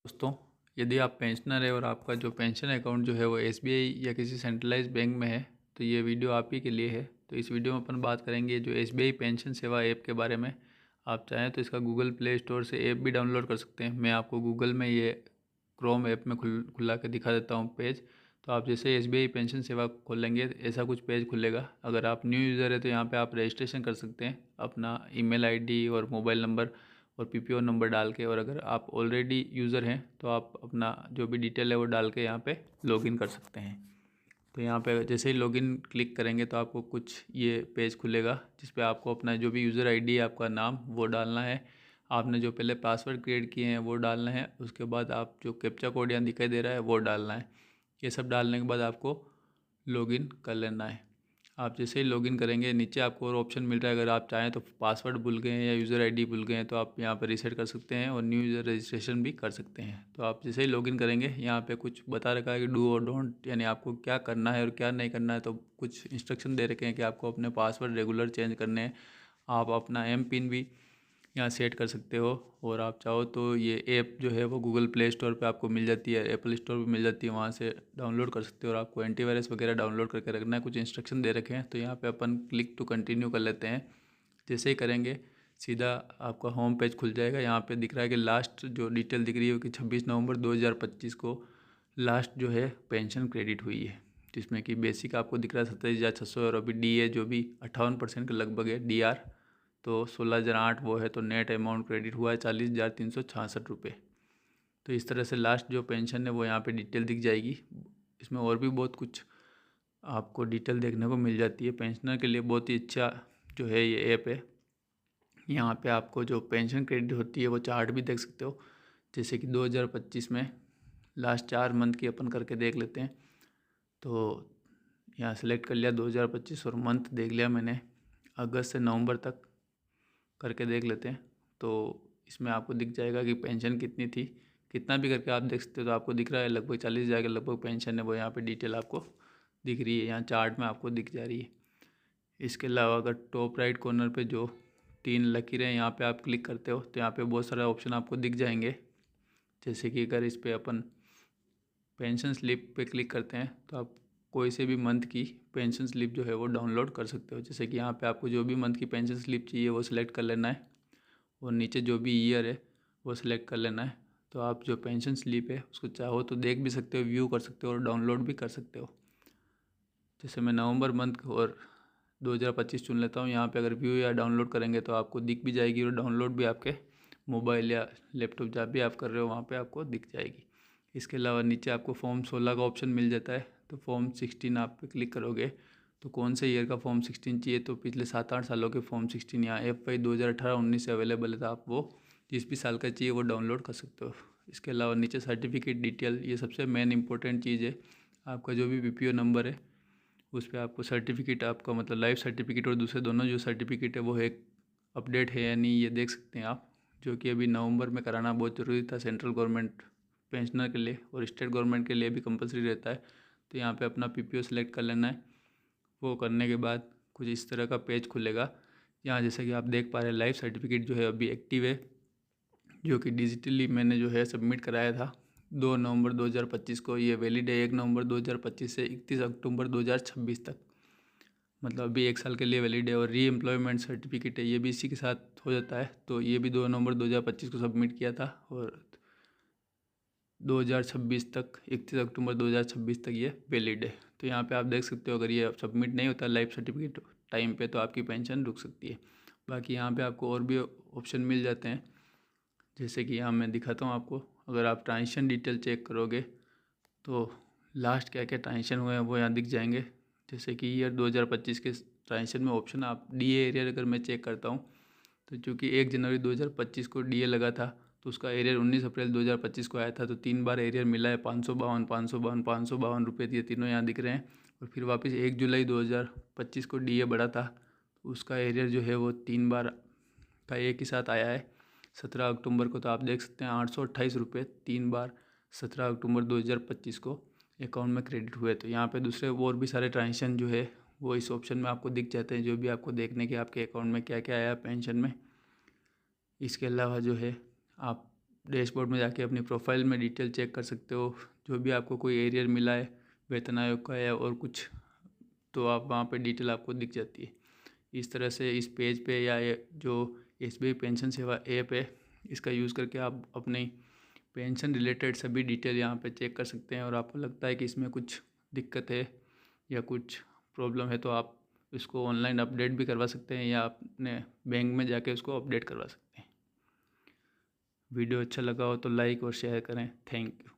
दोस्तों, यदि आप पेंशनर है और आपका जो पेंशन अकाउंट जो है वो एसबीआई या किसी सेंट्रलाइज्ड बैंक में है तो ये वीडियो आप ही के लिए है। तो इस वीडियो में अपन बात करेंगे जो एसबीआई पेंशन सेवा ऐप के बारे में। आप चाहें तो इसका गूगल प्ले स्टोर से ऐप भी डाउनलोड कर सकते हैं। मैं आपको गूगल में ये क्रोम ऐप में खुला के दिखा देता हूँ पेज। तो आप जैसे एसबीआई पेंशन सेवा खोलेंगे ऐसा कुछ पेज खुलेगा। अगर आप न्यू यूज़र है तो यहाँ पे आप रजिस्ट्रेशन कर सकते हैं अपना ईमेल आईडी और मोबाइल नंबर और पीपीओ नंबर डाल के। और अगर आप ऑलरेडी यूज़र हैं तो आप अपना जो भी डिटेल है वो डाल के यहाँ पे लॉगिन कर सकते हैं। तो यहाँ पे जैसे ही लॉगिन क्लिक करेंगे तो आपको कुछ ये पेज खुलेगा जिस पे आपको अपना जो भी यूज़र आईडी है आपका नाम वो डालना है। आपने जो पहले पासवर्ड क्रिएट किए हैं वो डालना है। उसके बाद आप जो कैप्चा कोड यहाँ दिखाई दे रहा है वो डालना है। ये सब डालने के बाद आपको लॉगिन कर लेना है। आप जैसे ही लॉगिन करेंगे नीचे आपको और ऑप्शन मिल रहा है। अगर आप चाहें तो पासवर्ड भूल गए हैं या यूज़र आईडी भूल गए हैं तो आप यहाँ पर रीसेट कर सकते हैं और न्यू यूज़र रजिस्ट्रेशन भी कर सकते हैं। तो आप जैसे ही लॉगिन करेंगे यहाँ पे कुछ बता रखा है कि डू और डोंट, यानी आपको क्या करना है और क्या नहीं करना है। तो कुछ इंस्ट्रक्शन दे रखे हैं कि आपको अपने पासवर्ड रेगुलर चेंज करने हैं। आप अपना एम पिन भी यहाँ सेट कर सकते हो। और आप चाहो तो ये ऐप जो है वो गूगल प्ले स्टोर पे आपको मिल जाती है, एप्पल स्टोर पे मिल जाती है, वहाँ से डाउनलोड कर सकते हो। और आपको एंटीवायरस वगैरह डाउनलोड करके रखना है। कुछ इंस्ट्रक्शन दे रखे हैं तो यहाँ पे अपन क्लिक टू कंटिन्यू कर लेते हैं। जैसे ही करेंगे सीधा आपका होम पेज खुल जाएगा। यहाँ पे दिख रहा है कि लास्ट जो डिटेल दिख रही है कि 26 नवंबर 2025 को लास्ट जो है पेंशन क्रेडिट हुई है। जिसमें कि बेसिक आपको दिख रहा है 27,600 और अभी डी ए जो भी 58% के लगभग है डी आर, तो 16,008 वो है। तो नेट अमाउंट क्रेडिट हुआ है 40,366 रुपये। तो इस तरह से लास्ट जो पेंशन है वो यहाँ पे डिटेल दिख जाएगी। इसमें और भी बहुत कुछ आपको डिटेल देखने को मिल जाती है। पेंशनर के लिए बहुत ही अच्छा जो है ये ऐप है। यहाँ पे आपको जो पेंशन क्रेडिट होती है वो चार्ट भी देख सकते हो। जैसे कि 2025 में लास्ट 4 मंथ की अपन करके देख लेते हैं। तो यहाँ सेलेक्ट कर लिया 2025 और मंथ देख लिया मैंने, अगस्त से नवंबर तक करके देख लेते हैं। तो इसमें आपको दिख जाएगा कि पेंशन कितनी थी। कितना भी करके आप देख सकते हो तो आपको दिख रहा है लगभग 40,000 के लगभग पेंशन है वो यहाँ पे डिटेल आपको दिख रही है, यहाँ चार्ट में आपको दिख जा रही है। इसके अलावा अगर टॉप राइट कॉर्नर पे जो 3 लकीरें हैं यहाँ पे आप क्लिक करते हो तो यहाँ पे बहुत सारे ऑप्शन आपको दिख जाएंगे। जैसे कि अगर इस पर अपन पेंशन स्लिप पे क्लिक करते हैं तो आप कोई से भी मंथ की पेंशन स्लिप जो है वो डाउनलोड कर सकते हो। जैसे कि यहाँ पे आपको जो भी मंथ की पेंशन स्लिप चाहिए वो सिलेक्ट कर लेना है और नीचे जो भी ईयर है वो सिलेक्ट कर लेना है। तो आप जो पेंशन स्लिप है उसको चाहो तो देख भी सकते हो, व्यू कर सकते हो और डाउनलोड भी कर सकते हो। जैसे मैं नवंबर मंथ और 2025 चुन लेता हूँ। यहाँ पे अगर व्यू या डाउनलोड करेंगे तो आपको दिख भी जाएगी और डाउनलोड भी आपके मोबाइल या लैपटॉप जहाँ भी आप कर रहे हो वहाँ पे आपको दिख जाएगी। इसके अलावा नीचे आपको फॉर्म 16 का ऑप्शन मिल जाता है। तो फॉर्म 16 आप पे क्लिक करोगे तो कौन से ईयर का फॉर्म 16 चाहिए, तो पिछले 7-8 सालों के फॉर्म 16 यहाँ FY 2018-19 से अवेलेबल है। तो आप वो जिस भी साल का चाहिए वो डाउनलोड कर सकते हो। इसके अलावा नीचे सर्टिफिकेट डिटेल, ये सबसे मेन इंपॉर्टेंट चीज़ है। आपका जो भी BPO नंबर है उस पर आपको सर्टिफिकेट, आपका मतलब लाइफ सर्टिफिकेट और दूसरे दोनों जो सर्टिफिकेट है वो है अपडेट है या नहीं ये देख सकते हैं आप। जो कि अभी नवंबर में कराना बहुत ज़रूरी था सेंट्रल गवर्नमेंट पेंशनर के लिए, और स्टेट गवर्नमेंट के लिए भी कंपलसरी रहता है। तो यहाँ पे अपना PPO सेलेक्ट कर लेना है। वो करने के बाद कुछ इस तरह का पेज खुलेगा। यहाँ जैसे कि आप देख पा रहे हैं लाइफ सर्टिफिकेट जो है अभी एक्टिव है, जो कि डिजिटली मैंने जो है सबमिट कराया था 2 नवंबर 2025 को। ये वैलिड है 1 नवंबर 2025 से 31 अक्टूबर 2026 तक, मतलब अभी 1 साल के लिए वैलिड है। और री एम्प्लॉयमेंट सर्टिफिकेट है ये भी इसी के साथ हो जाता है। तो ये भी 2 नवंबर 2025 को सबमिट किया था और 2026 तक 31 अक्टूबर 2026 तक ये वैलिड है। तो यहाँ पे आप देख सकते हो अगर ये सबमिट नहीं होता लाइफ सर्टिफिकेट टाइम पे तो आपकी पेंशन रुक सकती है। बाकी यहाँ पे आपको और भी ऑप्शन मिल जाते हैं। जैसे कि यहाँ मैं दिखाता हूँ आपको। अगर आप ट्रांजेक्शन डिटेल चेक करोगे तो लास्ट क्या क्या ट्रांजेक्शन हुए हैं वो यहाँ दिख जाएंगे। जैसे कि ईयर 2025 के ट्रांजेक्शन में ऑप्शन आप DA एरियर अगर मैं चेक करता हूँ तो चूँकि 1 जनवरी 2025 को DA लगा था तो उसका एरियर 19 अप्रैल 2025 को आया था। तो 3 बार एरियर मिला है 552, 552, 552 रुपये, ये तीनों यहाँ दिख रहे हैं। और फिर वापस 1 जुलाई 2025 को DA बढ़ा था तो उसका एरियर जो है वो 3 बार का एक ही साथ आया है 17 अक्टूबर को। तो आप देख सकते हैं 828 रुपये 3 बार 17 अक्टूबर 2025 को अकाउंट में क्रेडिट हुए। तो यहाँ पे दूसरे और भी सारे ट्रांजेक्शन जो है वो इस ऑप्शन में आपको दिख जाते हैं, जो भी आपको देखने के आपके अकाउंट में क्या क्या आया पेंशन में। इसके अलावा जो है आप डैशबोर्ड में जाके अपनी प्रोफाइल में डिटेल चेक कर सकते हो। जो भी आपको कोई एरियर मिला है वेतन आयोग का या और कुछ, तो आप वहाँ पे डिटेल आपको दिख जाती है। इस तरह से इस पेज पे या ये जो SBI पेंशन सेवा ऐप है, इसका यूज़ करके आप अपनी पेंशन रिलेटेड सभी डिटेल यहाँ पे चेक कर सकते हैं। और आपको लगता है कि इसमें कुछ दिक्कत है या कुछ प्रॉब्लम है तो आप इसको ऑनलाइन अपडेट भी करवा सकते हैं या अपने बैंक में जाके उसको अपडेट करवा सकते हैं। वीडियो अच्छा लगा हो तो लाइक और शेयर करें। Thank you.